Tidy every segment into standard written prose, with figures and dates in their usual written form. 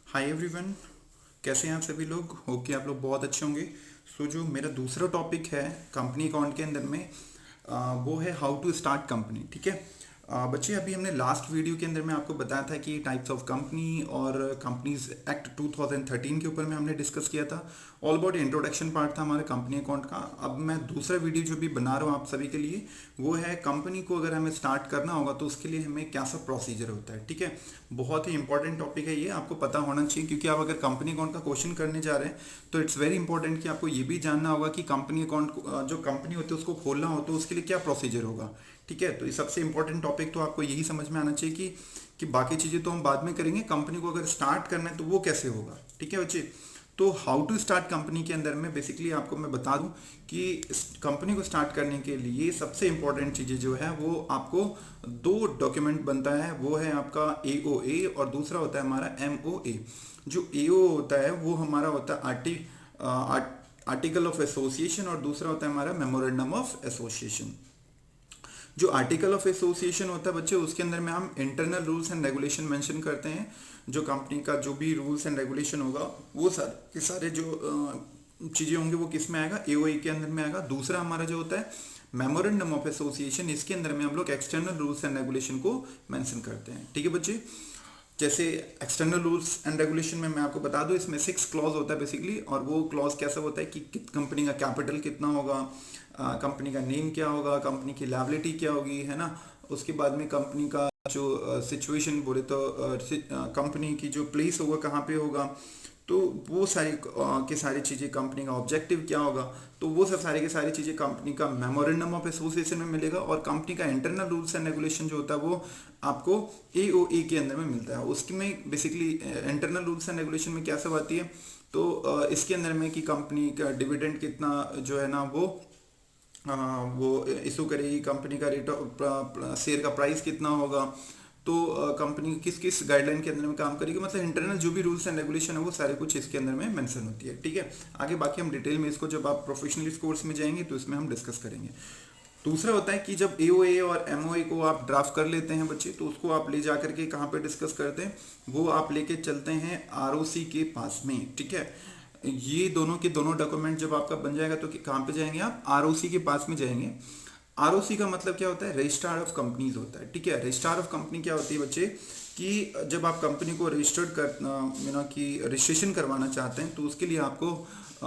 Hi everyone, कैसे हैं आप सभी लोग? होप कि आप लोग बहुत अच्छे होंगे। जो मेरा दूसरा टॉपिक है कंपनी अकाउंट के अंदर में, वो है हाउ टू स्टार्ट कंपनी। ठीक है बच्चे, अभी हमने लास्ट वीडियो के अंदर में आपको बताया था कि टाइप्स ऑफ कंपनी और कंपनीज एक्ट 2013 के ऊपर में हमने डिस्कस किया था। ऑल अबाउट इंट्रोडक्शन पार्ट था हमारे कंपनी अकाउंट का। अब मैं दूसरा वीडियो जो भी बना रहा हूँ आप सभी के लिए, वो है कंपनी को अगर हमें स्टार्ट करना होगा तो उसके लिए हमें क्या सब प्रोसीजर होता है। ठीक है, बहुत ही इंपॉर्टेंट टॉपिक है ये, आपको पता होना चाहिए, क्योंकि आप अगर कंपनी अकाउंट का क्वेश्चन करने जा रहे हैं तो इट्स वेरी इंपॉर्टेंट कि आपको ये भी जानना होगा कि कंपनी अकाउंट जो कंपनी होती है उसको खोलना हो तो उसके लिए क्या प्रोसीजर होगा। ठीक है, तो ये सबसे इंपॉर्टेंट टॉपिक तो आपको यही समझ में आना चाहिए कि बाकी चीज़ें तो हम बाद में करेंगे, कंपनी को अगर स्टार्ट करना है तो वो कैसे होगा। ठीक है बच्चे, तो हाउ टू स्टार्ट कंपनी के अंदर में बेसिकली आपको मैं बता दूं कि कंपनी को स्टार्ट करने के लिए सबसे इंपॉर्टेंट चीज़ें जो है वो आपको दो डॉक्यूमेंट बनता है। वो है आपका AOA और दूसरा होता है हमारा MOA। जो AO होता है वो हमारा होता है आर्टिकल ऑफ एसोसिएशन और दूसरा होता है हमारा मेमोरेंडम ऑफ एसोसिएशन। जो आर्टिकल ऑफ एसोसिएशन होता है बच्चे, उसके अंदर में हम internal rules and regulation mention करते हैं। जो कंपनी का जो भी रूल्स एंड रेगुलेशन होगा वो सारे के सारे जो चीज़ें होंगी वो किस में आएगा, AOA के अंदर में आएगा। दूसरा हमारा जो होता है मेमोरेंडम ऑफ एसोसिएशन, इसके अंदर में हम लोग एक्सटर्नल रूल्स एंड रेगुलेशन को मेंशन करते हैं। ठीक है बच्चे, जैसे एक्सटर्नल रूल्स एंड रेगुलेशन में मैं आपको बता दूं, इसमें 6 क्लॉज होता है बेसिकली। और वो क्लॉज कैसा होता है कि कंपनी का कैपिटल कितना होगा, कंपनी का नेम क्या होगा, कंपनी की लायबिलिटी क्या होगी, है ना। उसके बाद में कंपनी का जो सिचुएशन बोले तो कंपनी की जो प्लेस होगा कहाँ पे होगा, तो वो सारी की सारी चीज़ें, कंपनी का ऑब्जेक्टिव क्या होगा, तो वो सब सारी की सारी चीज़ें कंपनी का मेमोरेंडम ऑफ एसोसिएशन में मिलेगा। और कंपनी का इंटरनल रूल्स एंड रेगुलेशन जो होता है वो आपको AOA के अंदर में मिलता है। उसमें basically internal rules and regulation में क्या सब आती है, तो इसके अंदर में कि कंपनी का डिविडेंड कितना जो है ना वो इशू करेगी, कंपनी का रेट ऑफ शेयर का प्राइस कितना होगा, तो कंपनी किस किस गाइडलाइन के अंदर में काम करेगी, मतलब इंटरनल जो भी रूल्स एंड रेगुलेशन है वो सारे कुछ इसके अंदर में मेंशन होती है। ठीक है, आगे बाकी हम डिटेल में इसको जब आप प्रोफेशनल कोर्स में जाएंगे तो इसमें हम डिस्कस करेंगे। दूसरा होता है कि जब AOA और MOA को आप ड्राफ्ट कर लेते हैं बच्चे, तो उसको आप ले जा करके कहाँ पे डिस्कस करते हैं, वो आप लेके चलते हैं ROC के पास में। ठीक है, ये दोनों के दोनों डॉक्यूमेंट जब आपका बन जाएगा तो कहाँ पे जाएंगे आप, ROC के पास में जाएंगे। ROC का मतलब क्या होता है, रजिस्ट्रार ऑफ कंपनीज होता है। ठीक है, रजिस्ट्रार ऑफ कंपनी क्या होती है बच्चे, कि जब आप कंपनी को रजिस्टर्ड कर कि रजिस्ट्रेशन करवाना चाहते हैं तो उसके लिए आपको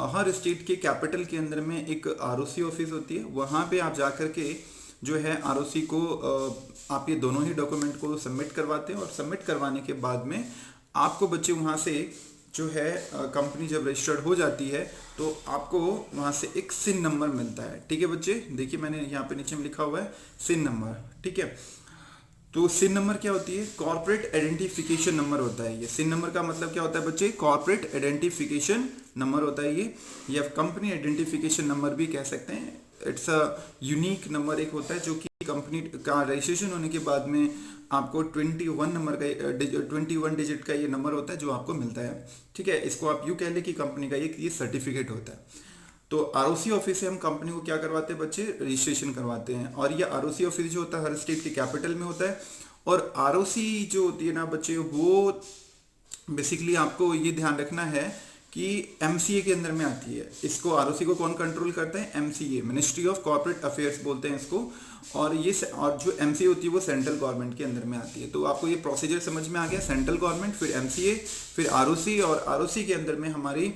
हर स्टेट के कैपिटल के अंदर में एक ROC ऑफिस होती है। वहाँ पे आप जा कर के जो है ROC को आप ये दोनों ही डॉक्यूमेंट को सबमिट करवाते हैं। और सबमिट करवाने के बाद में आपको बच्चे वहाँ से जो है कंपनी जब रजिस्टर्ड हो जाती है तो आपको वहाँ से एक सिन नंबर मिलता है। ठीक है बच्चे, देखिए मैंने यहाँ पे नीचे में लिखा हुआ है सिन नंबर। ठीक है, तो सिन नंबर क्या होती है, कॉर्पोरेट आइडेंटिफिकेशन नंबर होता है ये। सिन नंबर का मतलब क्या होता है बच्चे, कॉर्पोरेट आइडेंटिफिकेशन नंबर होता है ये, या कंपनी आइडेंटिफिकेशन नंबर भी कह सकते हैं। इट्स अ यूनिक नंबर एक होता है जो कि कंपनी का रजिस्ट्रेशन होने के बाद में आपको 21 नंबर का 21 डिजिट का ये नंबर होता है जो आपको मिलता है। ठीक है, इसको आप यूँ कह लें कि कंपनी का ये सर्टिफिकेट होता है। तो ROC ऑफिस से हम कंपनी को क्या करवाते हैं बच्चे, रजिस्ट्रेशन करवाते हैं। और ये ROC ऑफिस जो होता है हर स्टेट के कैपिटल में होता है। और ROC जो होती है ना बच्चे, वो बेसिकली आपको ये ध्यान रखना है कि MCA के अंदर में आती है। इसको ROC को कौन कंट्रोल करता है, MCA, ministry of corporate affairs बोलते हैं इसको। और और जो MCA होती है वो सेंट्रल गवर्नमेंट के अंदर में आती है। तो आपको ये प्रोसीजर समझ में आ गया, सेंट्रल गवर्नमेंट, फिर MCA, फिर ROC। और ROC के अंदर में हमारी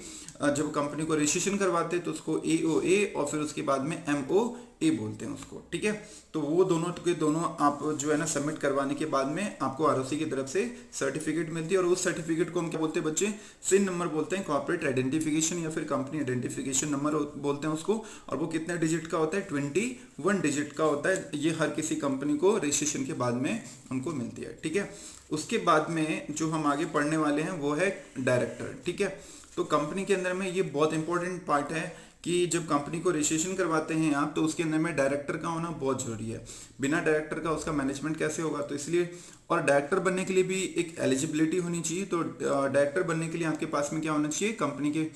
जब कंपनी को रजिस्ट्रेशन करवाते हैं तो उसको AOA और फिर उसके बाद में MOA बोलते हैं उसको। ठीक है, तो वो दोनों के दोनों आप जो है ना सबमिट करवाने के बाद में आपको ROC की तरफ से सर्टिफिकेट मिलती है। और उस सर्टिफिकेट को हम क्या बोलते हैं बच्चे, सिन नंबर बोलते हैं, कॉर्पोरेट आइडेंटिफिकेशन या फिर कंपनी आइडेंटिफिकेशन नंबर बोलते हैं उसको। और वो कितने डिजिट का होता है, 21 डिजिट का होता है। ये हर किसी कंपनी को रजिस्ट्रेशन के बाद में उनको मिलती है। ठीक है, उसके बाद में जो हम आगे पढ़ने वाले हैं वो है डायरेक्टर। ठीक है, तो कंपनी के अंदर में ये बहुत इंपॉर्टेंट पार्ट है कि जब कंपनी को रजिस्ट्रेशन करवाते हैं आप तो उसके अंदर में डायरेक्टर का होना बहुत जरूरी है। बिना डायरेक्टर का उसका मैनेजमेंट कैसे होगा, तो इसलिए और डायरेक्टर बनने के लिए भी एक एलिजिबिलिटी होनी चाहिए। तो डायरेक्टर बनने के लिए आपके पास में क्या होना चाहिए, कंपनी के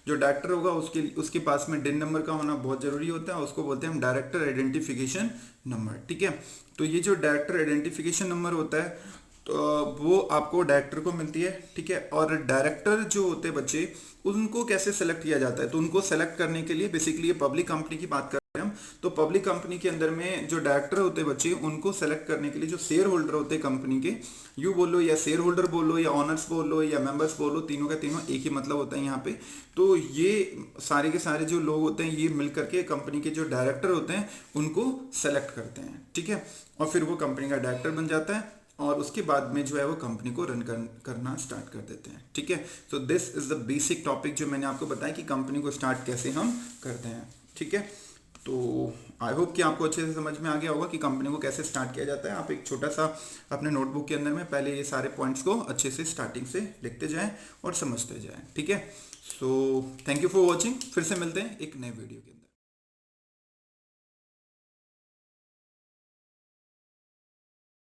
जो डायरेक्टर होगा उसके पास में डिन नंबर का होना बहुत जरूरी होता है। उसको बोलते हैं हम डायरेक्टर आइडेंटिफिकेशन नंबर। ठीक है, तो ये जो डायरेक्टर आइडेंटिफिकेशन नंबर होता है तो वो आपको डायरेक्टर को मिलती है, ठीक है। और डायरेक्टर जो होते हैं बच्चे, उनको कैसे सेलेक्ट किया जाता है, तो उनको सेलेक्ट करने के लिए बेसिकली ये पब्लिक कंपनी की बात कर रहे हैं हम। तो पब्लिक कंपनी के अंदर में जो डायरेक्टर होते हैं बच्चे, उनको सेलेक्ट करने के लिए जो शेयर होल्डर होते हैं कंपनी के, यू बोलो या शेयर होल्डर बोलो या ऑनर्स बोलो या मेंबर्स बोलो, तीनों का तीनों एक ही मतलब होता है यहाँ पे। तो ये सारे के सारे जो लोग होते हैं, ये मिल करके कंपनी के जो डायरेक्टर होते हैं उनको सेलेक्ट करते हैं, ठीक है। और फिर वो कंपनी का डायरेक्टर बन जाता है और उसके बाद में जो है वो कंपनी को करना स्टार्ट कर देते हैं, ठीक है। तो this is the basic topic जो मैंने आपको बताया कि कंपनी को स्टार्ट कैसे हम करते हैं, ठीक है। तो आई होप कि आपको अच्छे से समझ में आ गया होगा कि कंपनी को कैसे स्टार्ट किया जाता है। आप एक छोटा सा अपने नोटबुक के अंदर में पहले ये सारे पॉइंट्स को अच्छे से स्टार्टिंग से लिखते जाएं और समझते जाएं, ठीक है। So thank you for watching. फिर से मिलते हैं एक नए वीडियो के